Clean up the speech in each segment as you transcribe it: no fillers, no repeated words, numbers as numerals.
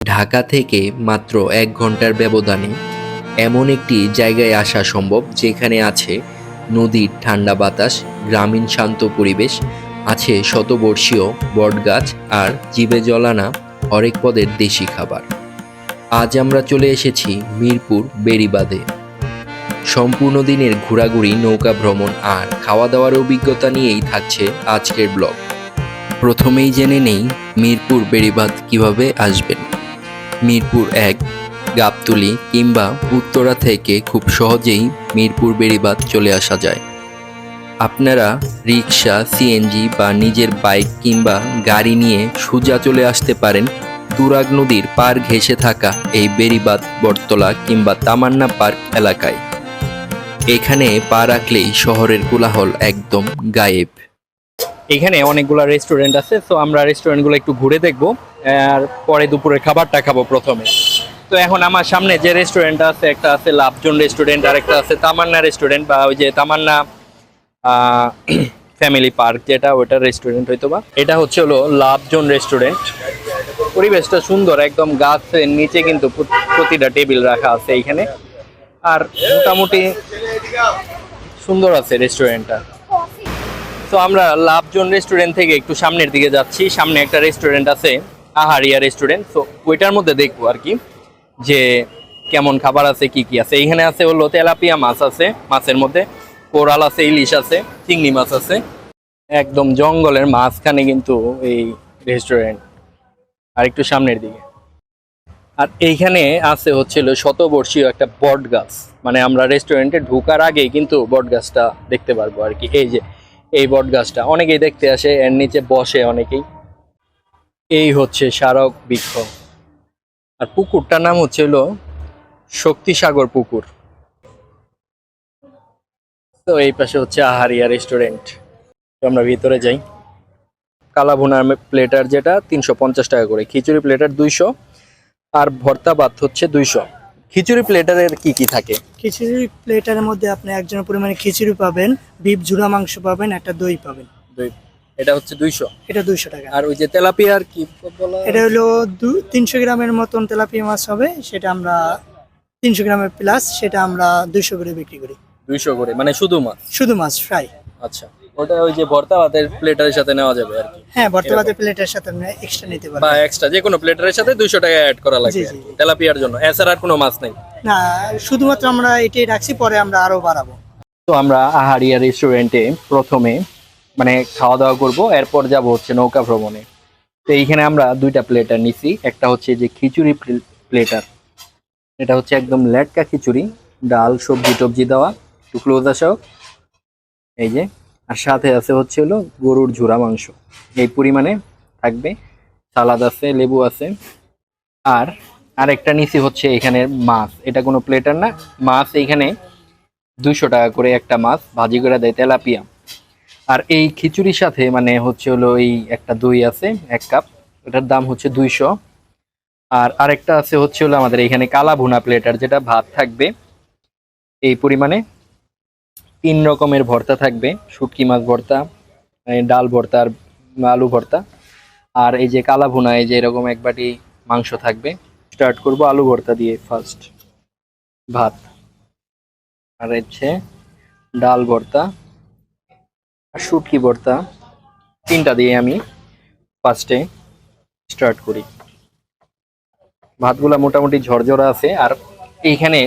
ঢাকা থেকে মাত্র ১ ঘন্টার ব্যবধানে এমন একটি জায়গায় আসা সম্ভব যেখানে আছে নদীর ঠান্ডা বাতাস, গ্রামীণ শান্ত পরিবেশ, আছে শতবর্ষীয় বটগাছ আর জিভে জলানা হরেক পদের দেশি খাবার। আজ আমরা চলে এসেছি মিরপুর বেড়িবাঁধে। সম্পূর্ণ দিনের ঘোরাঘুরি, নৌকা ভ্রমণ আর খাওয়া দাওয়ার অভিজ্ঞতা নিয়েই থাকছে আজকের ব্লগ। প্রথমেই জেনে নেই মিরপুর বেড়িবাঁধ কিভাবে আসবেন। মিরপুর ১, গাবতলী কিংবা উত্তরা থেকে খুব সহজেই মিরপুর বেড়িবাঁধ চলে আসা যায়। আপনারা রিক্সা, সিএনজি বা নিজের বাইক কিংবা গাড়ি নিয়ে সোজা চলে আসতে পারেন তুরাগ নদীর পার ঘেঁষে থাকা এই বেড়িবাঁধ বটতলা কিংবা তামান্না পার্ক এলাকায়। এখানে পা রাখলেই শহরের কোলাহল একদম গায়েব। এখানে অনেকগুলো রেস্টুরেন্ট আছে, তো আমরা রেস্টুরেন্টগুলো একটু ঘুরে দেখবো আর পরে দুপুরের খাবারটা খাবো প্রথমে। তো এখন আমার সামনে যে রেস্টুরেন্ট আছে, একটা আছে লাভজন রেস্টুরেন্ট আর একটা আছে তামান্না রেস্টুরেন্ট, বা ওই যে তামান্না ফ্যামিলি পার্ক যেটা, ওইটার রেস্টুরেন্ট হয়তো বা। এটা হচ্ছে হলো লাভজন রেস্টুরেন্ট। পরিবেশটা সুন্দর, একদম গাছের নিচে কিন্তু প্রতিটা টেবিল রাখা আছে এইখানে, আর মোটামুটি সুন্দর আছে রেস্টুরেন্টটা। তো আমরা লাভজন রেস্টুরেন্ট থেকে একটু সামনের দিকে যাচ্ছি। সামনে একটা রেস্টুরেন্ট আছে, আহারিয়া রেস্টুরেন্ট। তো ওইটার মধ্যে দেখবো আর কি যে কেমন খাবার আছে, কি কি আছে। এইখানে আছে হলো তেলাপিয়া মাছ আছে, মাছের মধ্যে কোরাল আছে, ইলিশ আছে, চিংড়ি মাছ আছে। একদম জঙ্গলের মাঝখানে কিন্তু এই রেস্টুরেন্ট, আর একটু সামনের দিকে। আর এইখানে আছে হচ্ছিল শতবর্ষীয় একটা বট গাছ, মানে আমরা রেস্টুরেন্টে ঢোকার আগেই কিন্তু বট গাছটা দেখতে পারবো আর কি। এই যে এই বট গাছটা অনেকেই দেখতে আসে, এর নিচে বসে অনেকেই। এই হচ্ছে স্মারক বৃক্ষ। আর পুকুরটার নাম হচ্ছে হলো শক্তিসাগর পুকুর। তো এই পাশে হচ্ছে আহারিয়া রেস্টুরেন্ট। তো আমরা ভিতরে যাই। কালাভুনার প্লেটার যেটা ৩৫০ টাকা করে, খিচুড়ি প্লেটার ২০০, আর ভর্তা ভাত হচ্ছে ২০০। খিচুড়ি প্লেটারের কি কি থাকে? খিচুড়ি প্লেটারের মধ্যে আপনি একজনের পরিমাণে খিচুড়ি পাবেন, বিফ ঝুরা মাংস পাবেন, একটা দই পাবেন। দই, এটা হচ্ছে ২০০। এটা 200 টাকা। আর ওই যে তেলাপিয়ার কি বলা? এটা হলো 300 গ্রামের মতন তেলাপিয়া মাছ হবে, সেটা আমরা 300 গ্রামের প্লাস, সেটা আমরা 200 করে বিক্রি করি। ২০০ করে, মানে শুধু মাছ? শুধু মাছ ফ্রাই। আচ্ছা, ওটা ওই যে ভর্তা ভাতের প্লেটারের সাথে নেওয়া যাবে আর কি? হ্যাঁ, বর্তমানে প্লেটের সাথে আপনি এক্সট্রা নিতে বা পারবেন। এক্সট্রা যে কোনো প্লেটারের সাথে ২০০ টাকা অ্যাড করা লাগবে জি, জি। তেলাপিয়ার জন্য। এছাড়া আর কোনো মাছ নেই? না, শুধুমাত্র আমরা এটাই রাখছি, পরে আমরা আরো বাড়াবো। তো আমরা আহারিয়া রেস্টুরেন্টে প্রথমে মানে খাওয়া দাওয়া করব, এরপর যাব হচ্ছে নৌকা ভ্রমণে। তো এইখানে আমরা 2টা প্লেটার নিছি। একটা হচ্ছে যে খিচুড়ি প্লেটার, এটা হচ্ছে একদম লেটকা খিচুড়ি, ডাল সবজি টবজি দেওয়া। একটু ক্লোজ আসাও, এই যে। আর সাথে আছে হচ্ছে হলো গরুর ঝুরা মাংস, এই পরিমাণে থাকবে। সালাদ আছে, লেবু আছে। আর আরেকটা নিচে হচ্ছে এখানের মাছ, এটা কোনো প্লেটার না, মাছ এইখানে ২০০ টাকা করে একটা মাছ ভাজি করে দেয়, তেলাপিয়া। আর এই খিচুড়ির সাথে মানে হচ্ছে হলো এই একটা দই আছে 1 কাপ, এটার দাম হচ্ছে ২০০। আর আরেকটা আছে হচ্ছে হলো আমাদের এখানে কালা ভুনা প্লেটার, যেটা ভাত থাকবে এই পরিমাণে। 3 রকমের ভর্তা থাকবে, শুটকি মাছ ভর্তা, ডাল ভর্তা আর আলু ভর্তা। আর এই যে কালা ভুনা, এই যে এরকম এক বাটি মাংস থাকবে। স্টার্ট করব আলু ভর্তা দিয়ে ফার্স্ট, ভাত, আর হচ্ছে ডাল ভর্তা আর শুটকি ভর্তা, 3টা দিয়ে আমি ফার্স্টে স্টার্ট করি। ভাতগুলা মোটামুটি ঝরঝরা আছে। আর এইখানে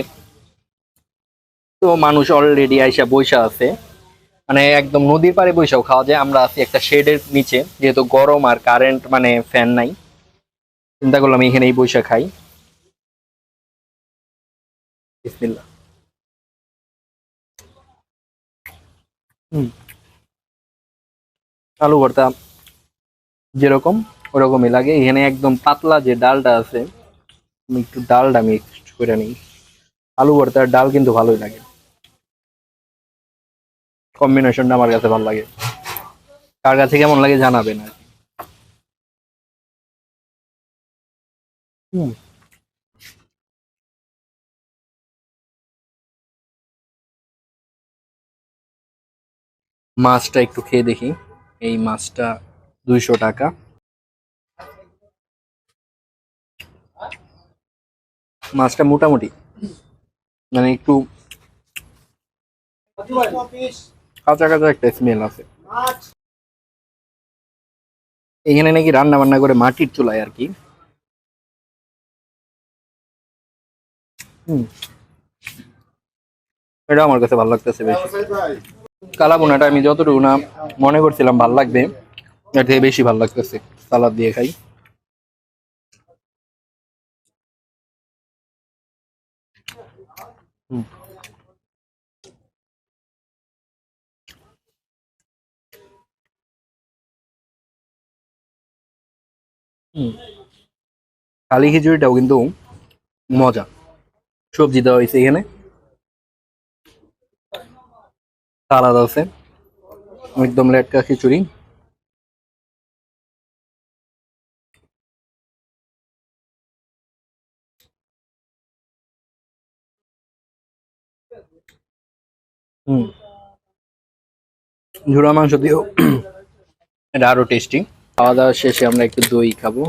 তো মানুষ অলরেডি আইসা বইসা আছে, মানে একদম নদীর পাড়ে বইসাও খাওয়া যায়। আমরা আছি একটা শেডের নিচে, যেহেতু গরম আর কারেন্ট মানে ফ্যান নাই, চিন্তা করলাম এখানেই বইসা খাই। বিসমিল্লাহ। আলু ভর্তা যেরকম ওরকমই লাগে। এখানে একদম পাতলা যে ডালটা আছে, আমি একটু ডালটা মিক্স করে নিই। আলু ভর্তার ডাল কিন্তু ভালোই লাগে, কম্বিনেশনটা আমার কাছে ভালো লাগে। কার কাছে কেমন লাগে জানাবেন আর কি। হুম, মাছটা একটু খেয়ে দেখি। এই মাছটা ২০০ টাকা। মাছটা মোটামুটি মানে একটু কাঁচা কাঁচা একটা স্মেল আছে। এখানে নাকি রান্না বান্না করে মাটির চুলায় আর কি। এটা আমার কাছে ভালো লাগতেছে বেশি। কালা বোনাটা আমি যতটুকু না মনে করছিলাম ভালো লাগবে, এর থেকে বেশি ভালো লাগতেছে। সালাদ দিয়ে খাই। হুম। হুম। কালি খিচুড়িটাও কিন্তু মজা। সবজি দেওয়া হয়েছে এখানে, সালাদ আছে, একদম লেটকা খিচুড়ি। হুম। ঝুড়া মাংস দিয়েও এটা আরো টেস্টি। খাওয়া দাওয়া শেষে আমরা একটু দই খাবো।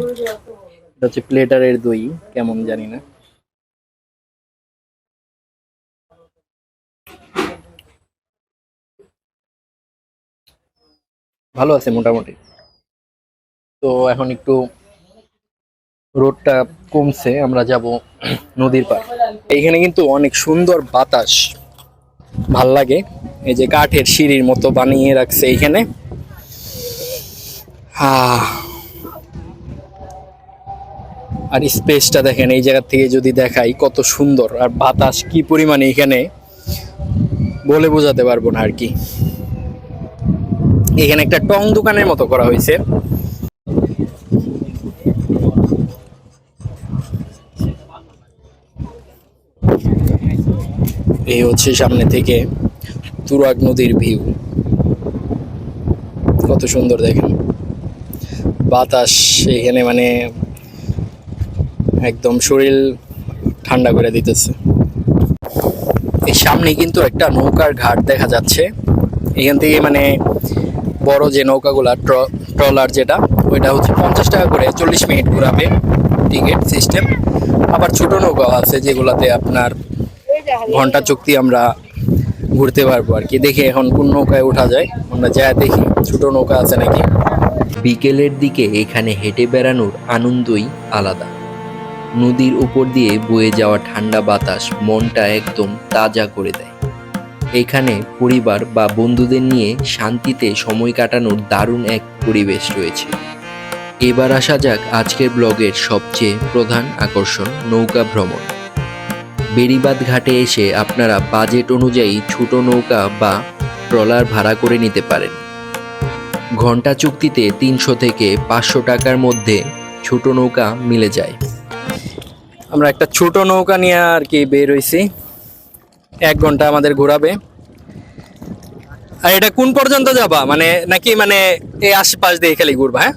এটা হচ্ছে প্লেটারের দই, কেমন জানি না। ভালো আছে মোটামুটি। তো এখন একটু রোদটা কমছে, আমরা যাব নদীর পার। এইখানে কিন্তু অনেক সুন্দর বাতাস, ভাল লাগে। এই যে কাঠের সিঁড়ির মতো বানিয়ে রাখছে এইখানে। আর স্পেসটা দেখেন, এই জায়গা থেকে যদি দেখাই কত সুন্দর, আর বাতাস কি পরিমাণে এখানে বলে বোঝাতে পারবো না আর কি। এখানে একটা টং দোকানের মতো করা হয়েছে। এই হচ্ছে সামনে থেকে তুরাগ নদীর ভিউ, কত সুন্দর দেখেন। বাতাস এখানে মানে একদম শরীর ঠান্ডা করে দিতেছে। এই সামনে কিন্তু একটা নৌকার ঘাট দেখা যাচ্ছে। এখান থেকে মানে বড় যে নৌকাগুলা ট্রলার যেটা, ওইটা হচ্ছে 50 টাকা করে 40 মিনিট ঘোরাবে, টিকিট সিস্টেম। আবার ছোট নৌকা আছে যেগুলাতে আপনার ঘন্টা চুক্তি আমরা ঘুরতে পারবো আর কি। দেখি এখন কোন নৌকায় ওঠা যায়, আমরা যা দেখি ছোট নৌকা আছে নাকি। বিকেলের দিকে এখানে হেঁটে বেড়ানোর আনন্দই আলাদা। নদীর উপর দিয়ে বয়ে যাওয়া ঠান্ডা বাতাস মনটা একদম তাজা করে দেয়। এখানে পরিবার বা বন্ধুদের নিয়ে শান্তিতে সময় কাটানোর দারুণ এক পরিবেশ রয়েছে। এবার আসা যাক আজকের ব্লগের সবচেয়ে প্রধান আকর্ষণ, নৌকা ভ্রমণ। বেড়িবাঁধ ঘাটে এসে আপনারা বাজেট অনুযায়ী ছোট নৌকা বা ট্রলার ভাড়া করে নিতে পারেন। ঘন্টা চুক্তিতে 300 থেকে 500 টাকার মধ্যে ছোট নৌকা মিলে যায়। আমরা একটা ছোট নৌকা নিয়ে আর কি বের হইছি, 1 ঘন্টা আমাদের ঘোরাবে। আর এটা কোন পর্যন্ত যাবা মানে, নাকি মানে এই আশেপাশ দিয়ে খালি ঘুরবা? হ্যাঁ।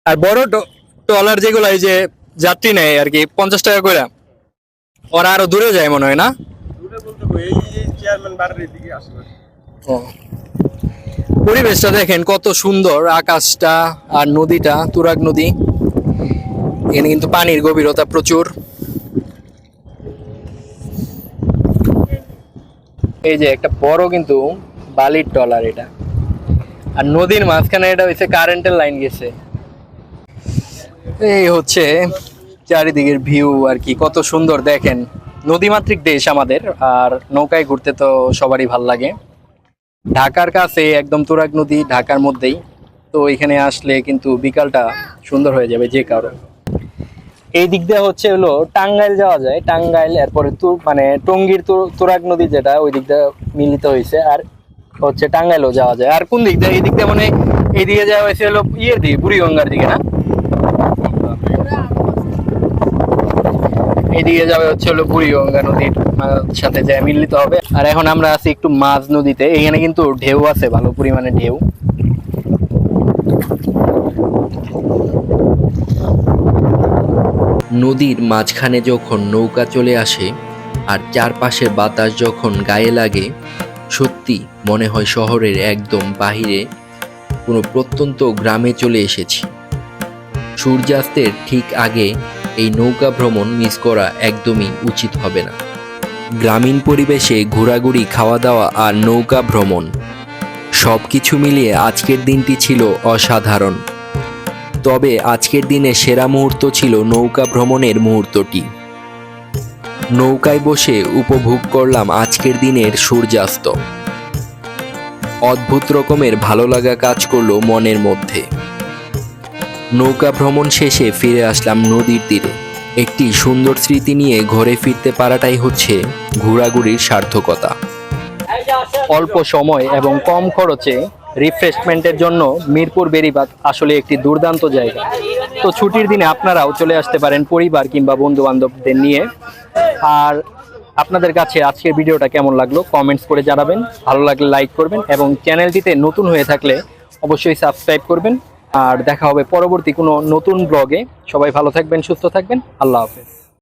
আর বড় ট্রলার যেগুলো এই যে যাত্রী নেয় আর কি 50 টাকা করে, ওরা আরো দূরে যায় মনে হয় না? ও, পরিবেশটা দেখেন কত সুন্দর, আকাশটা আর নদীটা, তুরাগ নদী। এখানে কিন্তু পানির গভীরতা প্রচুর। এই যে একটা বড় কিন্তু বালির ট্রলার এটা, আর নদীর মাঝখানে এটা হচ্ছে কারেন্টের লাইন গেছে। এই হচ্ছে চারিদিকের ভিউ আর কি, কত সুন্দর দেখেন। নদীমাতৃক দেশ আমাদের, আর নৌকায় ঘুরতে তো সবারই ভাল লাগে। ঢাকার কাছে একদম তুরাগ নদী, ঢাকার মধ্যেই। তো এখানে আসলে কিন্তু বিকালটা সুন্দর হয়ে যাবে যে কারো। এই দিক দিয়ে হচ্ছে হলো টাঙ্গাইল যাওয়া যায়, টাঙ্গাইল এরপরে মানে টঙ্গীর তুরাগ নদী যেটা ওই দিক দিয়ে মিলিত হয়েছে, আর হচ্ছে টাঙ্গাইলও যাওয়া যায়। আর কোন দিক দিয়ে? এই দিক দিয়ে মানে এইদিকে যাওয়া হয়েছে হলো ইয়ের দিকে, বুড়িগঙ্গার দিকে না, এইদিকে যাবে হচ্ছে হলো বুড়িগঙ্গা নদীর সাথে যায় মিলিত হবে। আর এখন আমরা আছি একটু মাঝ নদীতে, এখানে কিন্তু ঢেউ আছে, ভালো পরিমাণে ঢেউ। নদীর মাঝখানে যখন নৌকা চলে আসে আর চারপাশের বাতাস যখন গায়ে লাগে, সত্যি মনে হয় শহরের একদম বাহিরে কোনো প্রত্যন্ত গ্রামে চলে এসেছি। সূর্যাস্তের ঠিক আগে এই নৌকা ভ্রমণ মিস করা একদমই উচিত হবে না। গ্রামীণ পরিবেশে ঘোরাঘুরি, খাওয়া দাওয়া আর নৌকা ভ্রমণ সব কিছু মিলিয়ে আজকের দিনটি ছিল অসাধারণ। তবে আজকের দিনে সেরা মুহূর্ত ছিল নৌকা ভ্রমণের মুহূর্তটি। নৌকায় বসে উপভোগ করলাম আজকের দিনের সূর্যাস্ত। অদ্ভুত রকমের ভালো লাগা কাজ করলো মনের মধ্যে। নৌকা ভ্রমণ শেষে ফিরে আসলাম নদীর তীরে। একটি সুন্দর স্মৃতি নিয়ে ঘরে ফিরতে পারাটাই হচ্ছে ঘোরাঘুরির সার্থকতা। অল্প সময় এবং কম খরচে রিফ্রেশমেন্টের জন্য মিরপুর বেড়িবাঁধ আসলে একটি দুর্দান্ত জায়গা। তো ছুটির দিনে আপনারাও চলে আসতে পারেন পরিবার কিংবা বন্ধু বান্ধবদের নিয়ে। আর আপনাদের কাছে আজকের ভিডিওটা কেমন লাগলো কমেন্টস করে জানাবেন। ভালো লাগলে লাইক করবেন এবং চ্যানেলটিতে নতুন হয়ে থাকলে অবশ্যই সাবস্ক্রাইব করবেন। আর দেখা হবে পরবর্তী কোনো নতুন ব্লগে। সবাই ভালো থাকবেন, সুস্থ থাকবেন। আল্লাহ হাফেজ।